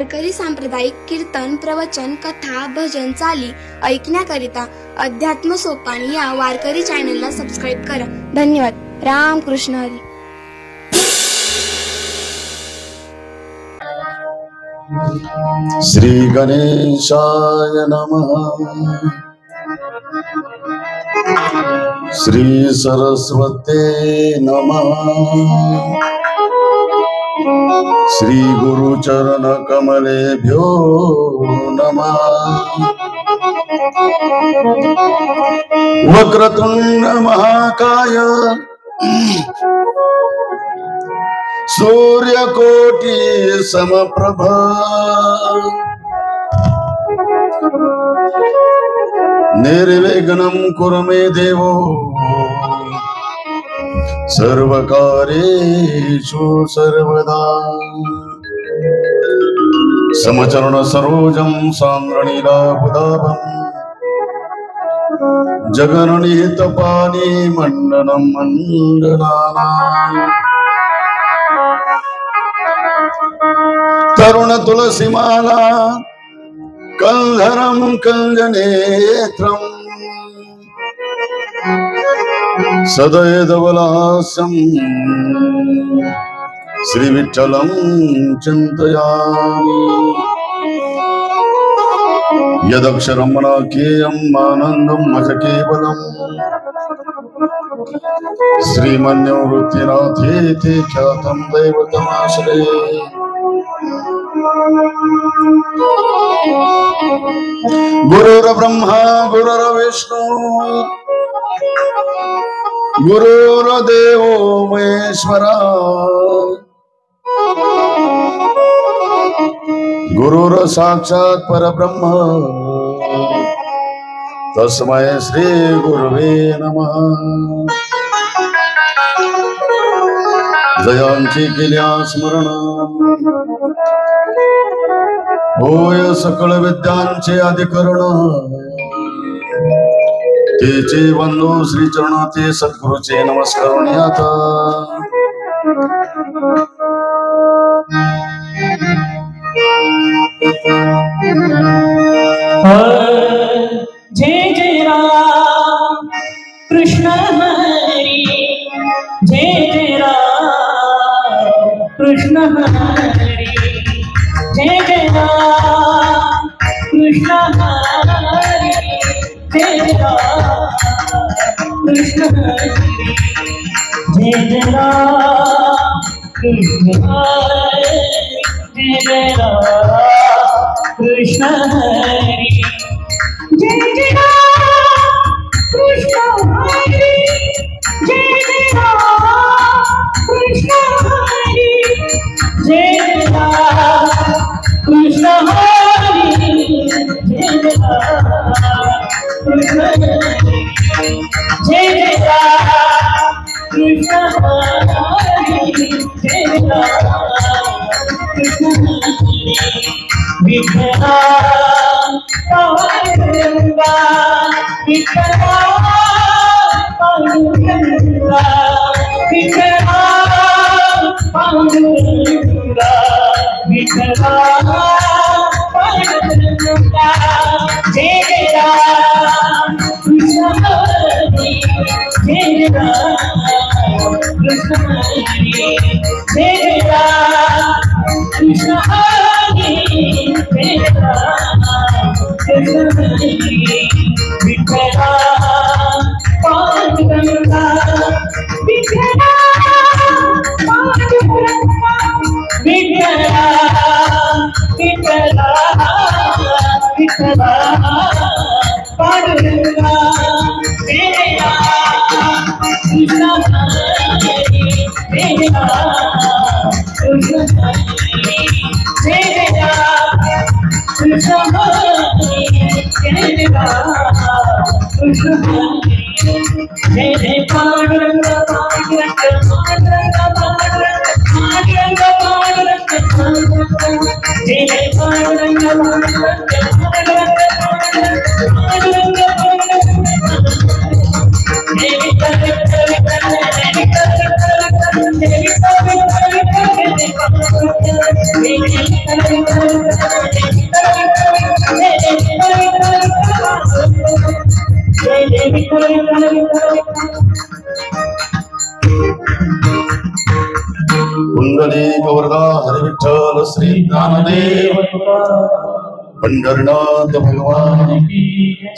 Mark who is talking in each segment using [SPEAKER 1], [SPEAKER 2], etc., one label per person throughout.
[SPEAKER 1] वारकरी सांप्रदायिक कीर्तन, प्रवचन, कथा, भजन, चाली ऐकण्याकरिता अध्यात्म सोपान या वारकरी चॅनलला सबस्क्राईब करा. धन्यवाद. राम कृष्ण हरी.
[SPEAKER 2] श्री गणेशाय नमः. श्री सरस्वते नमः. श्री गुरुचरण कमलेभ्यो नमः. वक्रतुंड महाकाय सूर्यकोटि समप्रभ निर्विघ्नं कुरु मे देवो सर्वकार्येषु सर्वदा. समचरण सरोजं सान्द्रनीलाभुदाभं जगन्निहितपानि मण्डनं मण्डलानाम्. तरुण तुलसीमाला कल्धरं कञ्जनेत्रम् सदयदवलास्यं श्री विठ्ठलं चिन्तयामि. यदक्षरं मनाख्येयम् आनन्दं मज केवलम् श्रीमन्निवृत्तिनाथेति ख्यातं दैवतमाश्रये. गुरुर्ब्रह्मा गुरुर्विष्णु गुरुर्देवो महेश्वरा. गुरुर् साक्षात् परब्रह्म तस्मै श्री गुरुवे नमः. जयांची केल्या स्मरण होय सकळ विद्यांचे अधिकरण. तेचे वंदो श्री चरणाते सद्गुरुचे नमस्कार आता.
[SPEAKER 3] जय जय राम कृष्ण हरी. जय जय राम कृष्ण हरी. जय जय राम कृष्ण हरी. जय राम कृष्ण हरी. जय जय राम कृष्ण हरी. जय राम कृष्ण हरी. जय जय राम कृष्ण हरी. जय जय राम कृष्ण हरी. जय राम कृष्ण हरी. जय राम कृष्ण हरी. जय राम कृष्ण हरी. जय राम कृष्ण हरी. विठ्ठला पांडुरंगा. विठ्ठला पांडुरंगा. विठ्ठला पांडुरंगा. विठ्ठला पांडुरंगा. जय राम कृष्ण हरी. जय राम कृष्ण हरी. जय राम कृष्ण हरी. जय राम कृष्ण हरी. विठ्ठला पांडुरंगा. विठ्ठला पांडुरंगा. विठ्ठला विठ्ठला विठ्ठला पांडुरंगा. जय राम कृष्ण हरी. जय राम कृष्ण हरी. जय राम कृष्ण हरी. जय राम कृष्ण हरी. जय जय पांडुरंग पांडुरंग पांडुरंग पांडुरंग पांडुरंग पांडुरंग पांडुरंग. जय जय पांडुरंग पांडुरंग पांडुरंग पांडुरंग पांडुरंग. जय विठ्ठल विठ्ठल विठ्ठल जय विठ्ठल विठ्ठल विठ्ठल जय विठ्ठल विठ्ठल विठ्ठल जय विठ्ठल.
[SPEAKER 2] कुंडली गौरदा हरि विठ्ठल श्री ज्ञानदेव पंढरीनाथ भगवान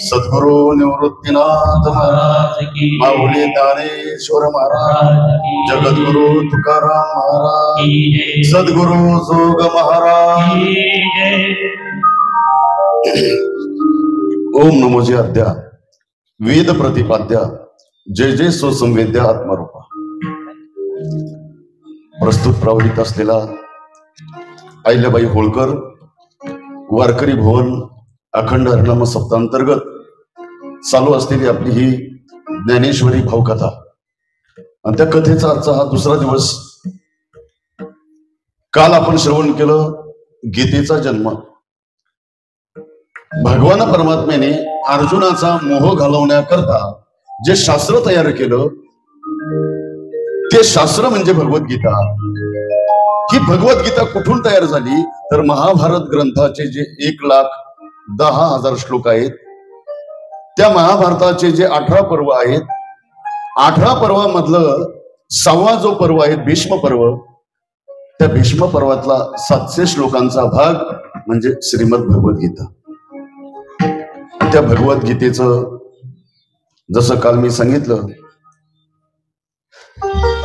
[SPEAKER 2] सद्गुरु निवृत्तीनाथ महाराज माऊली ज्ञानेश्वर महाराज जगद्गुरु तुकाराम महाराज सद्गुरु जोग महाराज। ओम नमोजी अद्या वेद प्रतिपाद्या जय जय सुसंवेद्या आत्मरूपा। प्रस्तुत प्रवहित असलेला अहिल्याबाई होळकर वारकरी भवन अखंड हरिनाम सप्तांतर्गत चालू असलेली आपली ही ज्ञानेश्वरी भावकथा आणि त्या कथेचा आजचा हा दुसरा दिवस। काल आपण श्रवण केलं गीतेचा जन्म। भगवान परमात्म्याने अर्जुनाचा मोह घालवण्याकरता जे शास्त्र तयार केलं ते शास्त्र म्हणजे भगवद्गीता। ही भगवद्गीता कुठून तयार झाली तर महाभारत ग्रंथाचे जे 1,10,000 श्लोक आहेत त्या महाभारताचे जे 18 पर्व आहेत, 18 पर्वामधलं 6वा जो पर्व आहे भीष्म पर्व, त्या भीष्म पर्वातला 700 श्लोकांचा भाग म्हणजे श्रीमद भगवद्गीता। त्या भगवद्गीतेचं जसं काल मी सांगितलं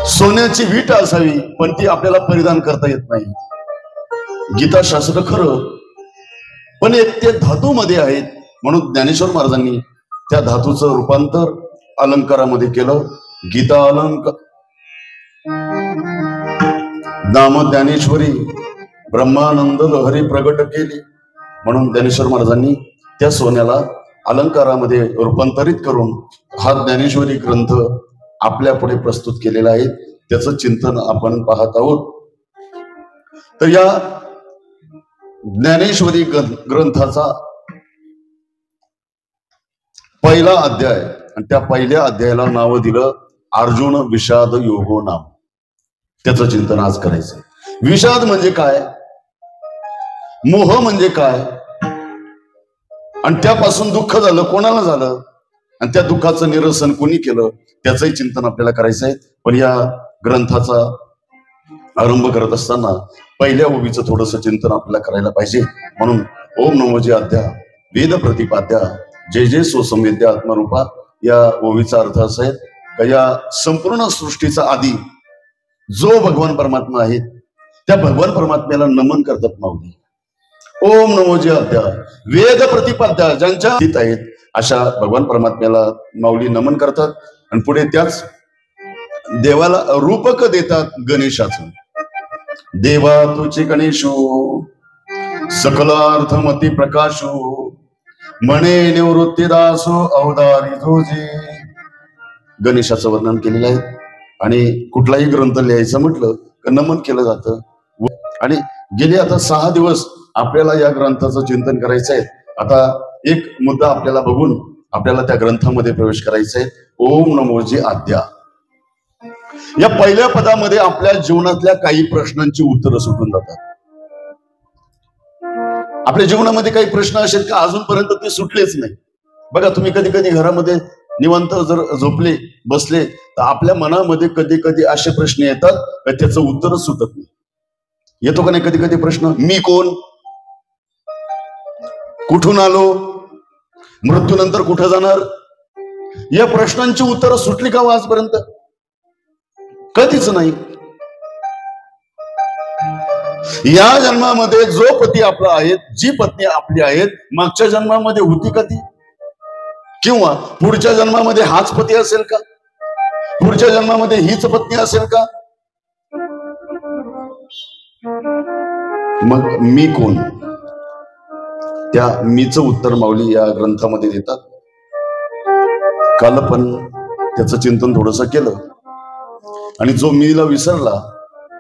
[SPEAKER 2] सोन्याची वीट असावी पण ती आपल्याला परिधान करता येत नाही। गीता शास्त्र खरं पण एक ते धातूमध्ये आहेत म्हणून ज्ञानेश्वर महाराजांनी त्या धातूचं रूपांतर अलंकारामध्ये केलं। गीता अलंकार नाम ज्ञानेश्वरी ब्रह्मानंद लहरी प्रगट केली म्हणून ज्ञानेश्वर महाराजांनी त्या सोन्याला अलंकारामध्ये रूपांतरित करून हा ज्ञानेश्वरी ग्रंथ आपल्या पुढे प्रस्तुत केलेला आहे। त्याचं चिंतन आपण पाहत आहोत। तर या ज्ञानेश्वरी ग्रंथाचा पहिला अध्याय आणि त्या पहिल्या अध्यायाला नाव दिलं अर्जुन विषाद योगो नाम। त्याचं चिंतन आज करायचं। विषाद म्हणजे काय, मोह म्हणजे काय आणि त्यापासून दुःख झालं कोणाला झालं आणि त्या दुःखाचं निरसन कोणी केलं त्याचंही चिंतन आपल्याला करायचं आहे। पण या ग्रंथाचा आरंभ करत असताना पहिल्या ओवीचं थोडंसं चिंतन आपल्याला करायला पाहिजे। म्हणून ओम नमोजी अध्या वेद प्रतिपाद्या जय जय सुसंवेद्या आत्मरूपा या ओवीचा अर्थ असा आहे की या संपूर्ण सृष्टीचा आधी जो भगवान परमात्मा आहे त्या भगवान परमात्म्याला नमन करतात माऊली। ओम नमोजी अध्या वेद प्रतिपाद्या ज्यांच्या हित आहेत अशा भगवान परमात्म्याला माऊली नमन करतात आणि पुढे त्याच देवाला रूपक देतात गणेशाचं। देवा तुझे गणेशो सकलार्थमती प्रकाशो म्हणे निवृत्तीदासो अवतारी जोजे। गणेशाचं वर्णन केलेलं आहे आणि कुठलाही ग्रंथ लिहायचं म्हटलं तर नमन केलं जातं। आणि गेले आता 6 दिवस आपल्याला या ग्रंथाचं चिंतन करायचं आहे। आता एक मुद्दा आपल्याला बघून आपल्याला त्या ग्रंथामध्ये प्रवेश करायचा आहे। ओम नमोजी आद्या या पहिल्या पदामध्ये आपल्या जीवनातल्या काही प्रश्नांची उत्तरं सुटून जातात। आपल्या जीवनामध्ये काही प्रश्न असेल का अजूनपर्यंत ते सुटलेच नाही। बघा तुम्ही कधी कधी घरामध्ये निवांत जर झोपले बसले तर आपल्या मनामध्ये कधी कधी असे प्रश्न येतात की त्याचं उत्तरच सुटत नाही। येतो का नाही कधी कधी प्रश्न, मी कोण, कुठून आलो, मृत्यूनंतर कुठं जाणार, या प्रश्नांची उत्तरं सुटली का आजपर्यंत? कधीच नाही। या जन्मामध्ये जो पती आपला आहे जी पत्नी आपली आहेत मागच्या जन्मामध्ये होती का ती, किंवा पुढच्या जन्मामध्ये हाच पती असेल का, पुढच्या जन्मामध्ये हीच पत्नी असेल का? मग मी कोण, त्या मीचं उत्तर माऊली या ग्रंथामध्ये देतात। काल पण त्याचं चिंतन थोडंसं केलं आणि जो मीला विसरला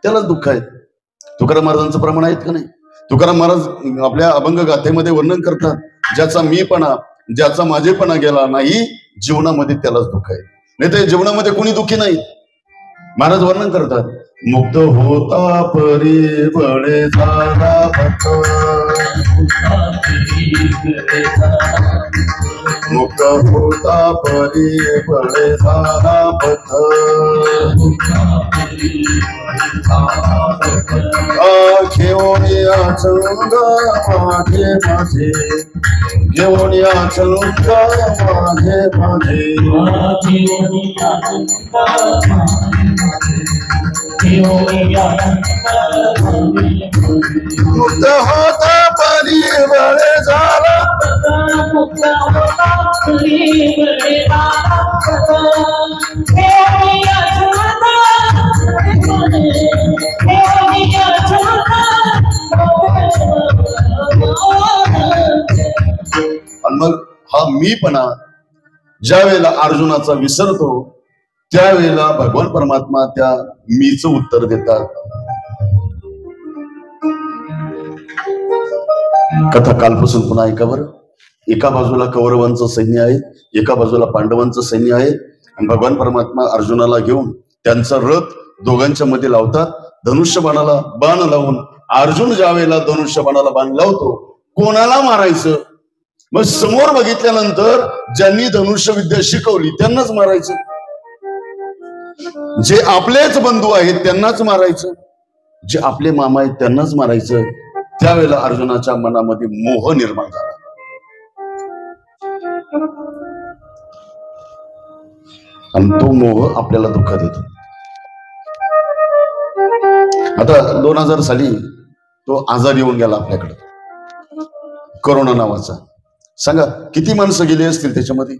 [SPEAKER 2] त्याला दुःख आहे। तुकाराम महाराजांचं प्रमाण आहेत का नाही? तुकाराम महाराज आपल्या अभंग गाथेमध्ये वर्णन करतात, ज्याचा मीपणा ज्याचा माझेपणा गेला नाही जीवनामध्ये त्यालाच दुःख आहे। नाही तर जीवनामध्ये कोणी दुःखी नाही। महाराज वर्णन करतात मुक्त होता परी बळे झाला भक्त, मुक्त होता परी बळे झाला भक्त, घेऊन चलुंगा माझे माझे, घेऊन चलुंगा माझे माझे, मुक्त होता परी बळे झाला,
[SPEAKER 3] मुक्त होता परी बळे झाला,
[SPEAKER 2] आणि मग हा मीपणा ज्या वेळेला अर्जुनाचा विसरतो त्यावेळेला भगवान परमात्मा त्या मीचं उत्तर देतात. कथा कालपासून पुन्हा ऐका बरं. एका बाजूला कौरवांचं सैन्य आहे, एका बाजूला पांडवांचं सैन्य आहे, आणि भगवान परमात्मा अर्जुनाला घेऊन त्यांचा रथ दोघांच्या मध्ये लावतात. धनुष्यबाणाला बाण लावून अर्जुन ज्या वेळेला धनुष्यबाणाला बाण लावतो, कोणाला मारायचं? मग समोर बघितल्यानंतर ज्यांनी धनुष्यविद्या शिकवली त्यांनाच मारायचं, जे आपलेच बंधू आहेत त्यांनाच मारायचं, जे आपले मामा आहेत त्यांनाच मारायचं. त्यावेळेला अर्जुनाच्या मनामध्ये मोह निर्माण झाला. आणि तो मोह आपल्याला दुःख देतो. आता 2000 साली तो आजार येऊन गेला आपल्याकडे, करोना नावाचा. सांगा किती माणसं गेली असतील त्याच्यामध्ये?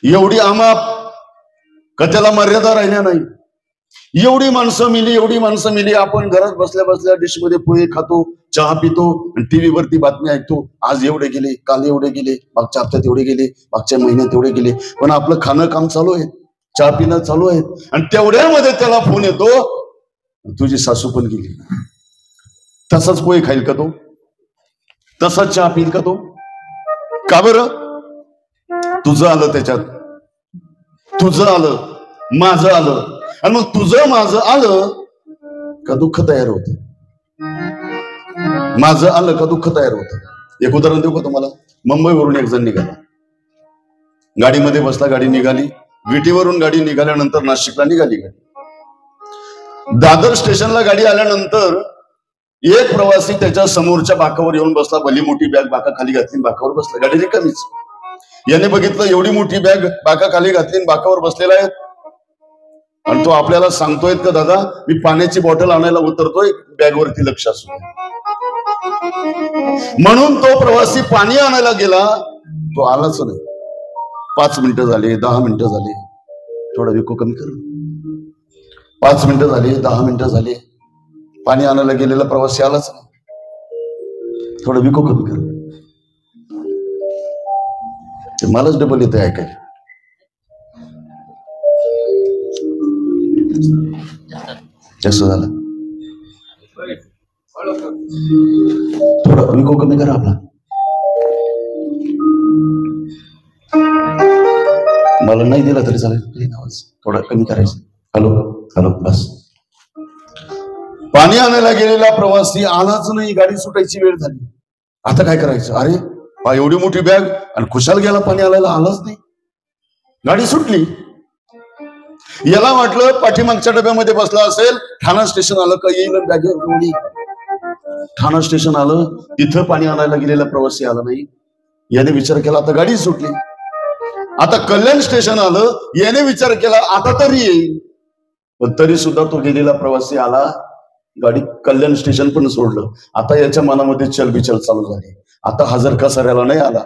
[SPEAKER 2] एवढी आमाप का त्याला मर्यादा राहिल्या नाही. एवढी माणसं मिली, एवढी माणसं मिली. आपण घरात बसल्या बसल्या डिशमध्ये पोहे खातो, चहा पितो, टीव्ही वरती बातमी ऐकतो. आज एवढे गेले, काल एवढे गेले, मागच्या हप्त्यात एवढे गेले, मागच्या महिन्यात एवढे गेले. पण आपलं खाणं काम चालू आहे, चहा पिणं चालू आहे. आणि तेवढ्यामध्ये त्याला फोन येतो, तुझी सासू पण गेली. तसाच पोहे खाईल का तो? तसाच चहा पिईल का तो? का बरं? तुझं आलं त्याच्यात, तुझं आलं, माझं आलं. आणि मग तुझं माझं आलं का दुःख तयार होत? माझं आलं का दुःख तयार होत? एक उदाहरण देऊ का तुम्हाला? मुंबईवरून एक जण निघाला, गाडीमध्ये बसला, गाडी निघाली. विटीवरून गाडी निघाल्यानंतर नाशिकला निघाली गाडी. दादर स्टेशनला गाडी आल्यानंतर एक प्रवासी त्याच्या समोरच्या बाकावर येऊन बसला. भली मोठी बॅग बाका खाली घातली, बाकावर बसला. गाडी रिकामीच. याने बघितलं एवढी मोठी बॅग बाका खाली घातली, बाकावर बसलेला आहे. आणि तो आपल्याला सांगतोय का दादा मी पाण्याची बॉटल आणायला उतरतोय, बॅगवरती लक्ष असू. म्हणून तो प्रवासी पाणी आणायला गेला, तो आलाच नाही. 5 मिनिटं झाले, 10 मिनिटं झाले, थोडा विको कमी कर. 5 मिनिटं झाली, 10 मिनिटं झाली, पाणी आणायला गेलेला प्रवासी आलाच नाही. थोडं विको कमी कर. ते मलाच डबल येते ऐकायला. जास्त झालं, थोडं विको कमी करा आपला. मला नाही दिला तरी चालेल, आवाज थोडा कमी करायचं. हॅलो हॅलो बस. पाणी आणायला गेलेला प्रवासी आलाच नाही. गाडी सुटायची वेळ झाली. आता काय करायचं? अरे एवढी मोठी बॅग आणि खुशाल गेला, पाणी आणायला आलाच नाही. गाडी सुटली. याला वाटलं पाठीमागच्या डब्यामध्ये बसला असेल. ठाणा स्टेशन आलं का येईल बॅगेवर. ठाणा स्टेशन आलं, तिथं पाणी आणायला गेलेला प्रवासी आला नाही. याने विचार केला आता गाडी सुटली. आता कल्याण स्टेशन आलं, याने विचार केला आता तरी येईल. पण तरी सुद्धा तो गेलेला प्रवासी आला. गाडी कल्याण स्टेशन पण सोडलं. आता याच्या मनामध्ये चलबिचल चालू झाली. आता हा जर कसाऱ्याला नाही आला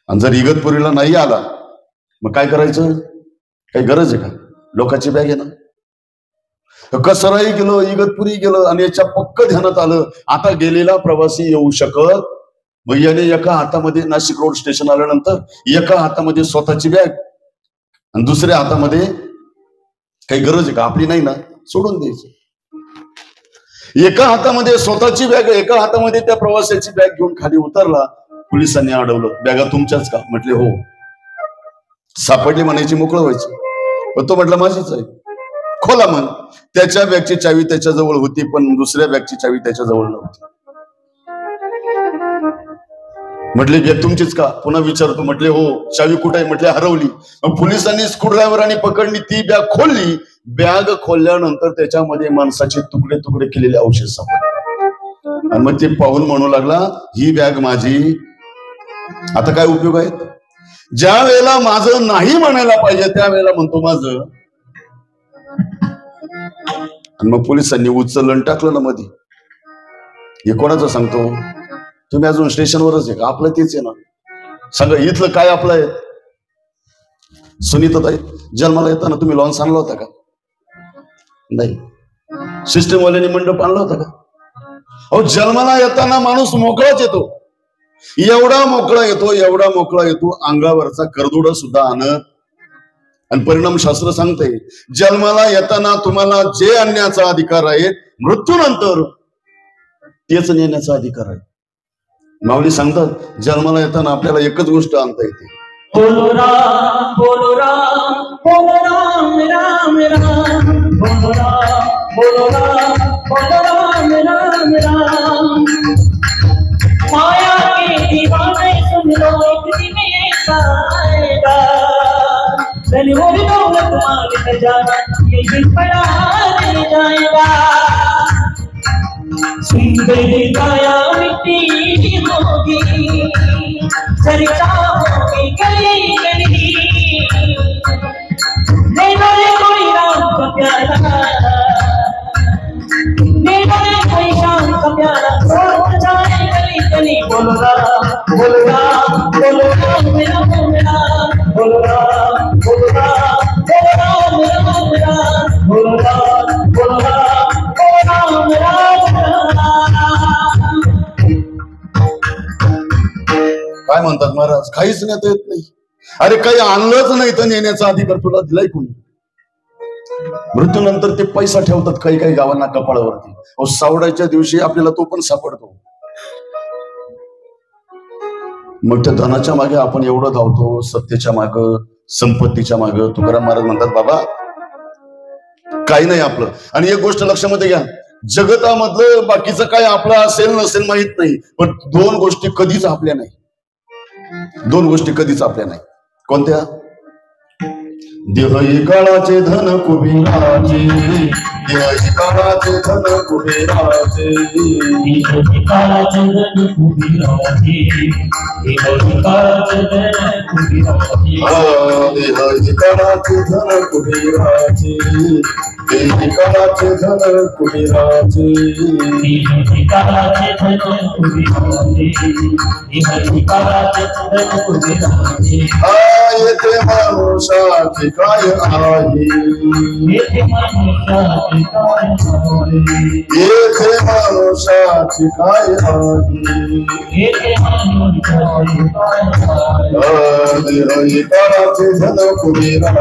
[SPEAKER 2] आणि जर इगतपुरीला नाही आला मग काय करायचं? काही गरज आहे का? लोकांची बॅग आहे ना. कसाराही गेलो, इगतपुरी गेलं आणि याच्या पक्क ध्यानात आलं आता गेलेला प्रवासी येऊ शकत. मग याने एका हातामध्ये नाशिक रोड स्टेशन आल्यानंतर एका हातामध्ये स्वतःची बॅग आणि दुसऱ्या हातामध्ये काही गरज आहे का? आपली नाही ना, सोडून द्यायचं. एका हातामध्ये स्वतःची बॅग, एका हातामध्ये त्या प्रवासाची बॅग घेऊन खाली उतरला. पोलिसांनी अडवलं, बॅगा तुमच्याच का? म्हटले हो. सापडली म्हणायची, मोकळं व्हायचं. पण तो म्हटला माझीच आहे. खोला मग. त्याच्या बॅगची चावी त्याच्याजवळ होती, पण दुसऱ्या बॅगची चावी त्याच्याजवळ नव्हती. म्हटले बॅग तुमचीच का? पुन्हा विचारतो. म्हटले हो. चावी कुठे आहे? म्हटले हरवली. मग पोलिसांनी स्क्रूड्रायव्हरांनी पकडली, ती बॅग खोलली. बॅग खोलल्यानंतर त्याच्यामध्ये माणसाचे तुकडे तुकडे केलेले औषध सापडले. आणि मग ते पाहून म्हणू लागला ही बॅग माझी. आता काय उपयोग आहे? ज्या वेळेला माझं नाही म्हणायला पाहिजे त्यावेळेला म्हणतो माझं. आणि मग पोलिसांनी उचललं टाकलं ना मध्ये. हे कोणाचं सांगतो? तुम्ही अजून स्टेशनवरच आहे का? आपलं तेच आहे ना. सांगा इथलं काय आपलं आहे? सुनीताताई, जन्माला येताना तुम्ही लॉन्स आणला होता का? नाही. सिस्टमवाल्यांनी मंडप आणला होता का? अहो, जन्माला येताना माणूस मोकळाच येतो. एवढा मोकळा येतो, एवढा मोकळा येतो, अंगावरचा करदुडा सुद्धा आणत. आणि परिणामशास्त्र सांगते जन्माला येताना तुम्हाला जे आणण्याचा अधिकार आहे, मृत्यूनंतर तेच नेण्याचा अधिकार आहे. माऊली सांगतात जन्माला येताना आपल्याला एकच गोष्ट आणता येते.
[SPEAKER 3] बोलो राम बोलो राम बोलो राम राम राम बोलो राम बोलो राम बोलो राम राम राम. माया के दीवाने सुन लो एक दिन ऐसा आएगा, धन और दौलत मांगने जाना ये दिन बड़ा रह जाएगा. सुंदर काया मिट्टी होगी, चर्चा होगी गली गली. ले बड़े कोई राम का प्यारा, ले बड़े कोई शाम का प्यारा, छोड़ जाए गली गली. बोलो राम बोलो राम बोलो राम राम राम बोलो राम बोलो राम बोलो राम राम राम बोलो राम बोलो राम बोलो राम राम.
[SPEAKER 2] काय म्हणतात महाराज? काहीच नेता येत नाही. अरे काही आणलंच नाही तर नेण्याचा अधिकार तुला दिलाय कोणी? मृत्यूनंतर ते पैसा ठेवतात काही काही गावांना कपाळावरती. अहो, सावडाच्या दिवशी आपल्याला तो पण सापडतो. मग त्या धनाच्या मागे आपण एवढं धावतो, सत्तेच्या माग, संपत्तीच्या माग. तुकाराम महाराज म्हणतात बाबा काही नाही आपलं. आणि एक गोष्ट लक्षामध्ये घ्या, जगतामधलं बाकीचं काय आपलं असेल नसेल माहित नाही, पण दोन गोष्टी कधीच आपल्या नाही. दोन गोष्टी कधीच आपल्या नाही. कोणत्या? देह काळाचे धन कुबेराचे, देह काळाचे धन कुबेराचे,
[SPEAKER 3] देह काळाचे धन कुबेराचे, देह काळाचे धन कुबेराचे,
[SPEAKER 2] देह काळाचे धन कुबेराचे, देह काळाचे धन कुबेराचे,
[SPEAKER 3] देह काळाचे धन कुबेराचे, देह काळाचे धन कुबेराचे.
[SPEAKER 2] येथे माणसाचे काय आहे,
[SPEAKER 3] येथे माणसाचे काय आहे,
[SPEAKER 2] येथे माणसाचे काय आहे,
[SPEAKER 3] येथे माणसाचे काय आहे.
[SPEAKER 2] देह काळाचे धन कुबेराचे,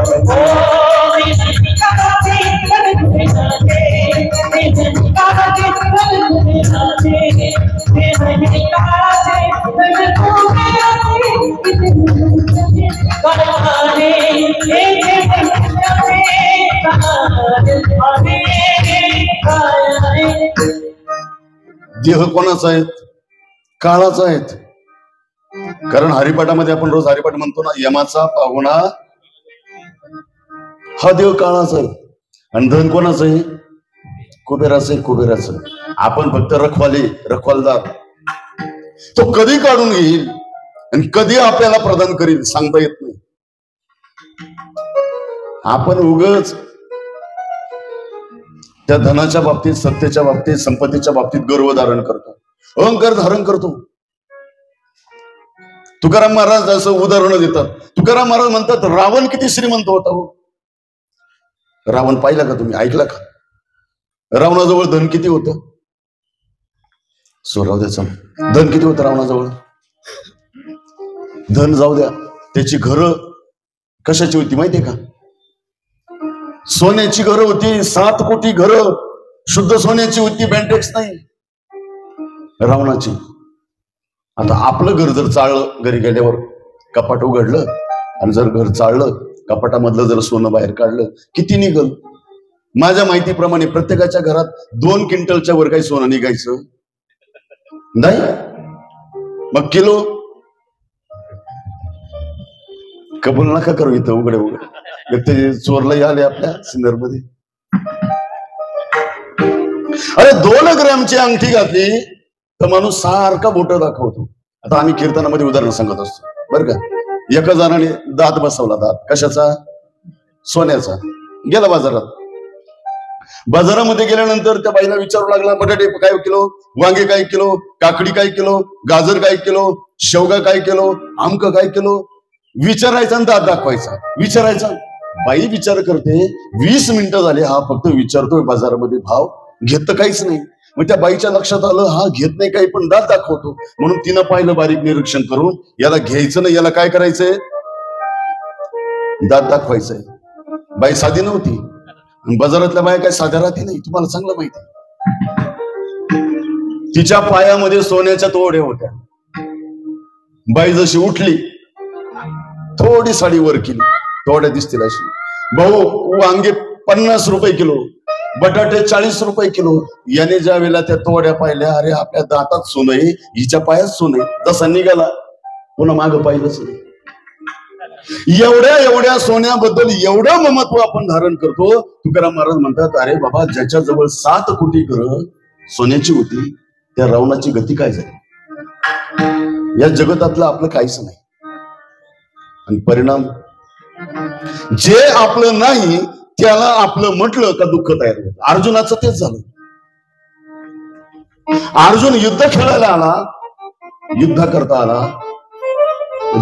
[SPEAKER 2] देह कोणाचा आहेत? काळाचा आहेत. कारण हरिपाठामध्ये आपण रोज हरिपाठ म्हणतो ना, यमाचा पाहुणा हा देव काळाचा आहे. आणि धन कोणाचं आहे? कुबेराचं आहे. कुबेराचं. आपण फक्त रखवालदार. तो कधी काढून घेईल आणि कधी आपल्याला प्रदान करील सांगता येत नाही. आपण उगाच त्या धनाच्या बाबतीत, सत्तेच्या बाबतीत, संपत्तीच्या बाबतीत गर्व धारण करतो, अहंकार धारण करतो. तुकाराम महाराज असं उदाहरण देतात. तुकाराम महाराज म्हणतात रावण किती श्रीमंत होता हो. रावण पाहिला का तुम्ही? ऐकला का? रावणाजवळ धन किती होतं? सोराव द्याचं धन किती होतं रावणाजवळ? धन जाऊ द्या, त्याची घरं कशाची होती माहितीये का? सोन्याची घरं होती. 7 कोटी घरं शुद्ध सोन्याची होती, बँटेक्स नाही. रावणाची. आता आपलं घर जर चाळलं, घरी गेल्यावर कपाट उघडलं आणि जर घर चाळलं, कपाटामधलं जर सोनं बाहेर काढलं, किती निघल? माझ्या माहितीप्रमाणे प्रत्येकाच्या घरात 2 क्विंटलच्या वर काही सोनं निघायचं नाही, मग किलो. कबूल नका करू इथं उघडे उघडे, ते चोरलाही आले आपल्या सिन्नरमध्ये. अरे 2 ग्रॅमची अंगठी घातली तर माणूस सारखा बोट दाखवतो. आता आम्ही कीर्तनामध्ये उदाहरण सांगत असतो बरं का. एका जणाने दात बसवला, दात कशाचा? सोन्याचा. गेला बाजारात. बाजारामध्ये गेल्यानंतर त्या बाईला विचारू लागला, बटाटे काय किलो, वांगे काय किलो, काकडी काय किलो, गाजर काय किलो, शेवगा काय किलो, आमक काय किलो. विचारायचा आणि दात दाखवायचा, विचारायचा. बाई विचार करते, 20 मिनिटं झाले हा फक्त विचारतोय बाजारामध्ये भाव, घेत तर काहीच नाही. मग त्या बाईच्या लक्षात आलं हा घेत नाही काही पण दात दाखवतो. म्हणून तिनं पाहिलं बारीक निरीक्षण करून, याला घ्यायचं नाही, याला काय करायचंय? दात दाखवायचंय. बाई साधी नव्हती. बाजारातल्या बाया काय साध्या राहते नाही, तुम्हाला चांगलं माहिती. तिच्या पायामध्ये सोन्याच्या तोड्या होत्या. बाई जशी उठली, थोडी साडी वर केली, तोड्या दिसतील अशी. भाऊ वांगे 50 रुपये किलो, बटाटे 40 रुपये किलो. याने ज्या वेळेला त्या तोड्या पाहिल्या, अरे आपल्या दातात सोनं आहे, हिच्या पायात सोनं आहे, जसा निघाला पुन्हा मागं पाहिलंच नाही. एवढ्या सोन्याबद्दल एवढं ममत्व आपण धारण करतो. तुकाराम महाराज म्हणतात, अरे बाबा ज्याच्या जवळ 7 कोटी घरं सोन्याची होती, त्या रावणाची गती काय झाली? या जगतातलं आपलं काहीच नाही. आणि परिणाम, जे आपलं नाही त्याला आपलं म्हटलं का दुःख तयार होतं. अर्जुनाचं तेच झालं. अर्जुन युद्ध खेळायला आला, युद्ध करता आला.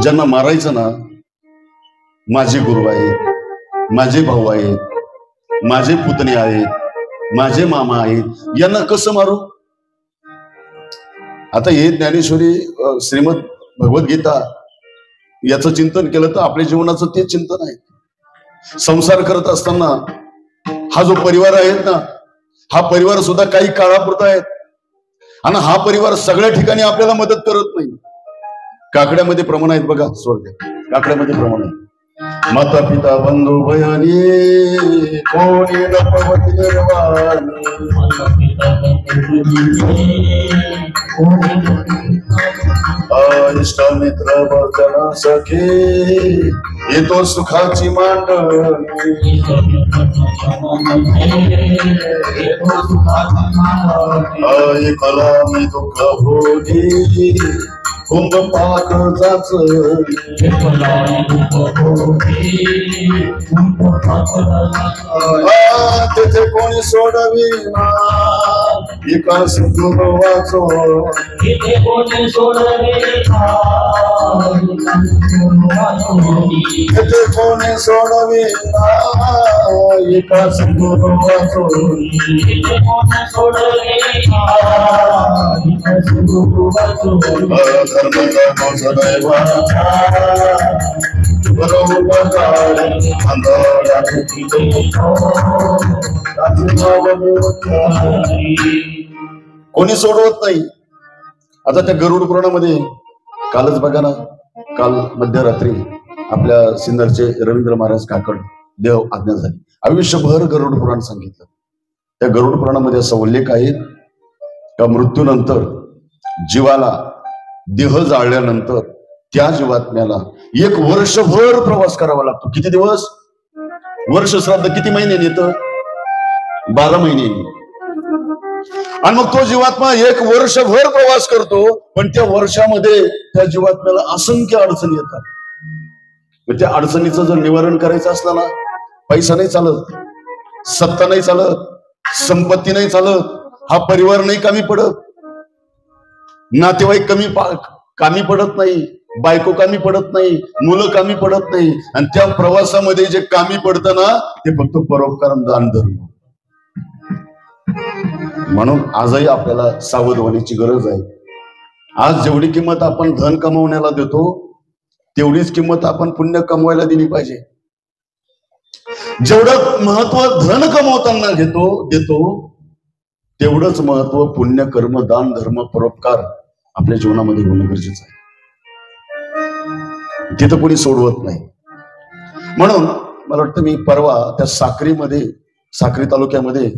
[SPEAKER 2] ज्यांना मारायचं ना, माझे गुरु आहेत, माझे भाऊ आहेत, माझे पुतणे आहेत, माझे मामा आहेत, यांना कसं मारू? आता हे ज्ञानेश्वरी, श्रीमद भगवद्गीता याचं चिंतन केलं तर आपल्या जीवनाचं ते चिंतन आहे. संसार करत असताना हा जो परिवार आहेत ना, हा परिवार सुद्धा काही काळापुरता आहे. आणि हा परिवार सगळ्या ठिकाणी आपल्याला मदत करत नाही. काकड्यामध्ये प्रमाण आहेत बघा, स्वर्ग काकड्यामध्ये प्रमाण आहे. माता पिता बंधू भयानी कोणी नपवत निर्वाणी, इष्ट मित्र भजन सखे येतो सुखाची मांडणी. ऐकला मी दुःख भोगी कुंभ पाक जाच, तेथे कोणी सोडविना एका सिंधू वाचो, तेथे कोणी सोडविना एका सिंधू वाचो, कोणी सोडवत नाही. आता त्या गरुड पुराणामध्ये कालच बघा ना, काल मध्यरात्री आपल्या सिन्नरचे रवींद्र महाराज काकड देव आज्ञा झाली. आयुष्यभर गरुड पुराण सांगितलं. त्या गरुड पुराणामध्ये असा उल्लेख आहे का मृत्यूनंतर जीवाला देह जाळल्यानंतर त्या जीवात्म्याला 1 वर्षभर प्रवास करावा लागतो. किती दिवस? वर्ष श्राद्ध किती महिन्याने येतं? 12 महिन्यांनी. आणि मग तो जीवात्मा 1 वर्षभर प्रवास करतो. पण त्या वर्षामध्ये त्या जीवात्म्याला असंख्य अडचणी येतात. मग त्या अडचणीचं जर निवारण करायचं असलं ना, पैसा नाही चालत, सत्ता नाही चालत, संपत्ती नाही चालत, हा परिवार नाही कमी पडत, नातेवाईक कामी पडत नाही, बायको कामी पडत नाही, मुलं कामी पडत नाही. आणि त्या प्रवासामध्ये जे कामी पडतं ना, ते फक्त परोपकार, दान, धर्म. म्हणून आजही आपल्याला सावध होण्याची गरज आहे. आज जेवढी किंमत आपण धन कमवण्याला देतो, तेवढीच किंमत आपण पुण्य कमवायला दिली पाहिजे. जेवढं महत्व धन कमवताना देतो तेवढंच महत्व पुण्य, कर्म, दान, धर्म, परोपकार आपल्या जीवनामध्ये होणं गरजेचं आहे. तिथं कोणी सोडवत नाही. म्हणून मला वाटतं मी परवा त्या साक्रीमध्ये साक्री तालुक्यामध्ये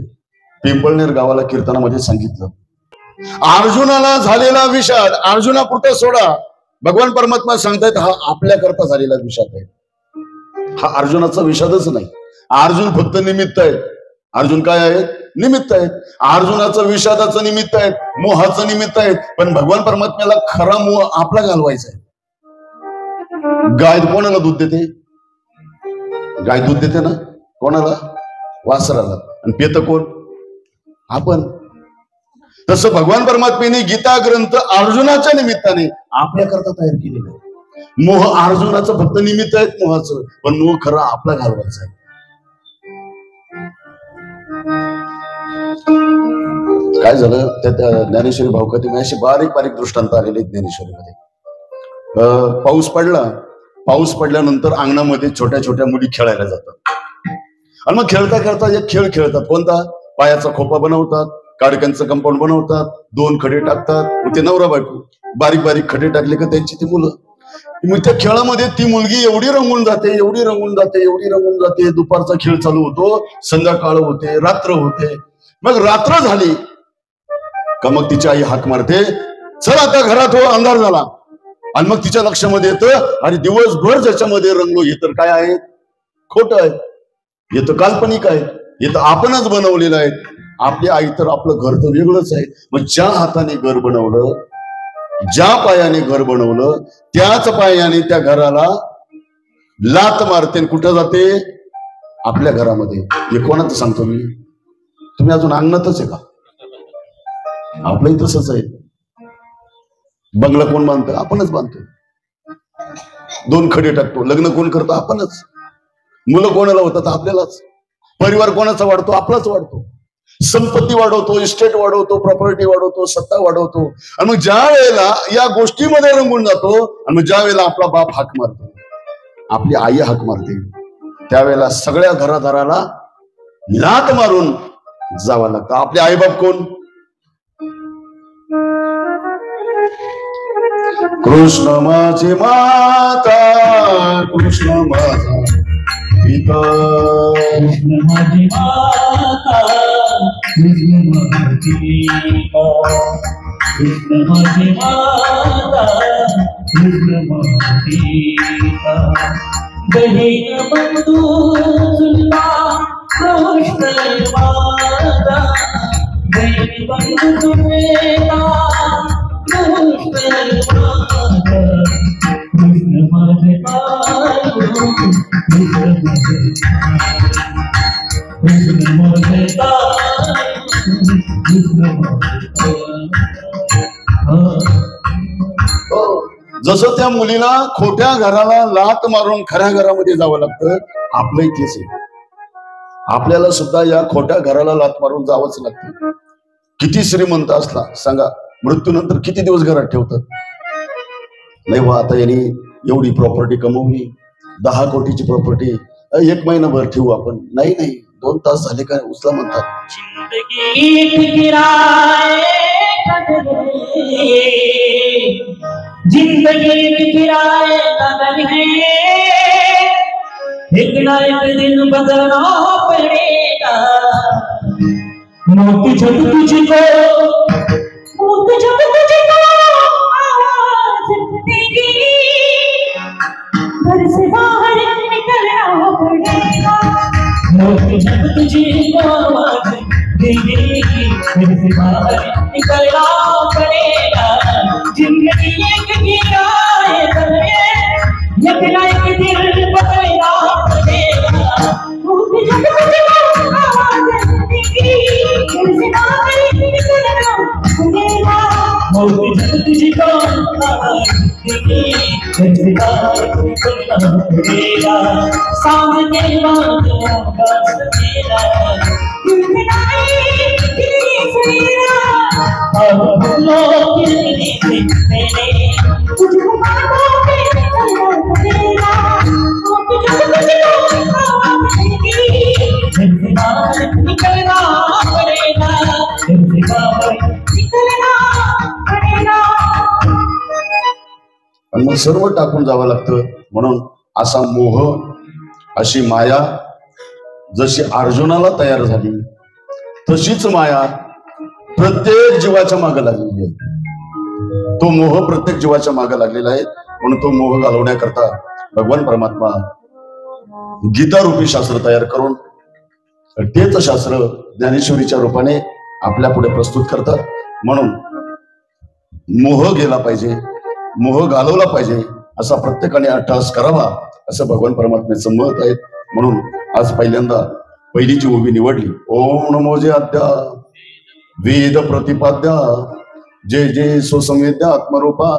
[SPEAKER 2] पिंपळनेर गावाला कीर्तनामध्ये सांगितलं, अर्जुनाला झालेला विषाद अर्जुनापुरता सोडा, भगवान परमात्मा सांगतायत हा आपल्याकरता झालेला विषाद आहे. हा अर्जुनाचा विषादच नाही. अर्जुन फक्त निमित्त आहे. अर्जुन काय आहे? निमित्त आहेत. अर्जुनाचं विषादाचं निमित्त आहेत, मोहाचं निमित्त आहेत. पण भगवान परमात्म्याला खरा मोह आपला घालवायचा आहे. गाय कोणाला दूध देते? गाय दूध देते ना कोणाला? वासराला. आणि पेत कोण? आपण. तसं भगवान परमात्म्याने गीता ग्रंथ अर्जुनाच्या निमित्ताने आपल्याकरता तयार केलेला आहे. मोह अर्जुनाचं फक्त निमित्त आहेत मोहाचं, पण मोह खरा आपला घालवायचा आहे. काय झालं त्या ज्ञानेश्वरी भावकथेमध्ये अशी बारीक बारीक दृष्टांत आलेले ज्ञानेश्वरीमध्ये. पाऊस पडला, पाऊस पडल्यानंतर अंगणामध्ये छोट्या छोट्या मुली खेळायला जातात. आणि मग खेळता खेळता एक खेळ खेळतात. कोणता? पायाचा खोपा बनवतात, काडक्यांचं कंपाऊंड बनवतात, 2 खडे टाकतात. मग ते नवरा बायको बारीक बारीक खडे टाकले का त्यांची ती मुलं. मग त्या खेळामध्ये ती मुलगी एवढी रंगून जाते, एवढी रंगून जाते, एवढी रंगून जाते. दुपारचा खेळ चालू होतो, संध्याकाळ होते, रात्र होते. मग रात्र झाली का मग तिची आई हाक मारते, चल आता घरात हो, अंधार झाला. आणि मग तिच्या लक्षामध्ये येतं, आणि दिवसभर ज्याच्यामध्ये रंगलो हे तर काय आहे? खोट आहे, हे तर काल्पनिक आहे, हे तर आपणच बनवलेलं आहे. आपली आई तर आपलं घर तर वेगळंच आहे. मग ज्या हाताने घर बनवलं, ज्या पायाने घर बनवलं, त्याच पायाने त्या घराला लात मारते. कुठं जाते? आपल्या घरामध्ये. हे कोणाचं सांगतो मी? तुम्ही अजून अंगणातच आहे का? आपलंही तसंच आहे. बंगला कोण बांधतं? आपणच बांधतो. 2 खडे टाकतो. लग्न कोण करतो? आपणच. मुलं कोणाला होतात? आपल्यालाच. परिवार कोणाचा वाढतो? आपलाच वाढतो. संपत्ती वाढवतो, इस्टेट वाढवतो, प्रॉपर्टी वाढवतो, सत्ता वाढवतो. आणि मग ज्या वेळेला या गोष्टीमध्ये रंगून जातो, आणि मग ज्या वेळेला आपला बाप हाक मारतो, आपली आई हाक मारते, त्यावेळेला सगळ्या घरादाराला लात मारून जावं लागतं. आपले आईबाप कोण? कृष्ण माझी माता, कृष्ण माझा पिता,
[SPEAKER 3] कृष्ण माझी माता, कृष्ण माझी पिता, कृष्ण माझी माता, कृष्ण माझी पिता. बहीण बंधू चुलता कृष्ण माता, बहीण बंधू चुलता कृष्ण माता, कृष्ण माझे बाळू, कृष्ण माझे बाळू, कृष्ण
[SPEAKER 2] जसं त्या मुलीला खोट्या घराला लात मारून खऱ्या घरामध्ये जावं लागतं, आपलंही तेच आहे. आपल्याला सुद्धा या खोट्या घराला लात मारून जावंच लागतं. किती श्रीमंत असला सांगा, मृत्यूनंतर किती दिवस घरात ठेवतात? नाही बा, आता यांनी एवढी प्रॉपर्टी कमवली, 10 कोटीची प्रॉपर्टी, 1 महिनाभर ठेवू आपण. नाही नाही, 2 तास झाले काय उचला म्हणतात.
[SPEAKER 3] जिंदगी किराए का घर है, एक ना एक दिन बदलना पड़ेगा. मौत जब तुझको, मौत जब तुझको आवाज देगी, घर से बाहर निकलना पड़ेगा. मौत जब तुझको आवाज देगी, घर से बाहर निकलना पड़ेगा. जिंदगी एक किराए पर है, एक ना एक दिन बदलना पड़ेगा. मौत जब तुझको आवाज देगी, घर से बाहर निकलना पड़ेगा. मौत जब तुझको आवाज देगी, घर से बाहर निकलना पड़ेगा. सामने वालों का सवेरा, निकलना पड़ेगा, निकलना पड़ेगा.
[SPEAKER 2] आणि मग सर्व टाकून जावं लागतं. म्हणून असा मोह, अशी माया जशी अर्जुनाला तयार झाली तशीच माया प्रत्येक जीवाच्या मागे लागलेली आहे. तो मोह प्रत्येक जीवाच्या मागे लागलेला आहे. म्हणून तो मोह घालवण्याकरता भगवान परमात्मा गीता रूपी शास्त्र तयार करून तेच शास्त्र ज्ञानेश्वरीच्या रूपाने आपल्या पुढे प्रस्तुत करतात. म्हणून मोह गेला पाहिजे, मोह घालवला पाहिजे असा प्रत्येकाने अट्टहास करावा असं भगवान परमात्म्याचं मत आहे. म्हणून आज पहिल्यांदा पहिली जी ओवी निवडली, ओम नमो जे आद्या वेद प्रतिपाद्या जय जय स्वसंवेद्या आत्मरूपा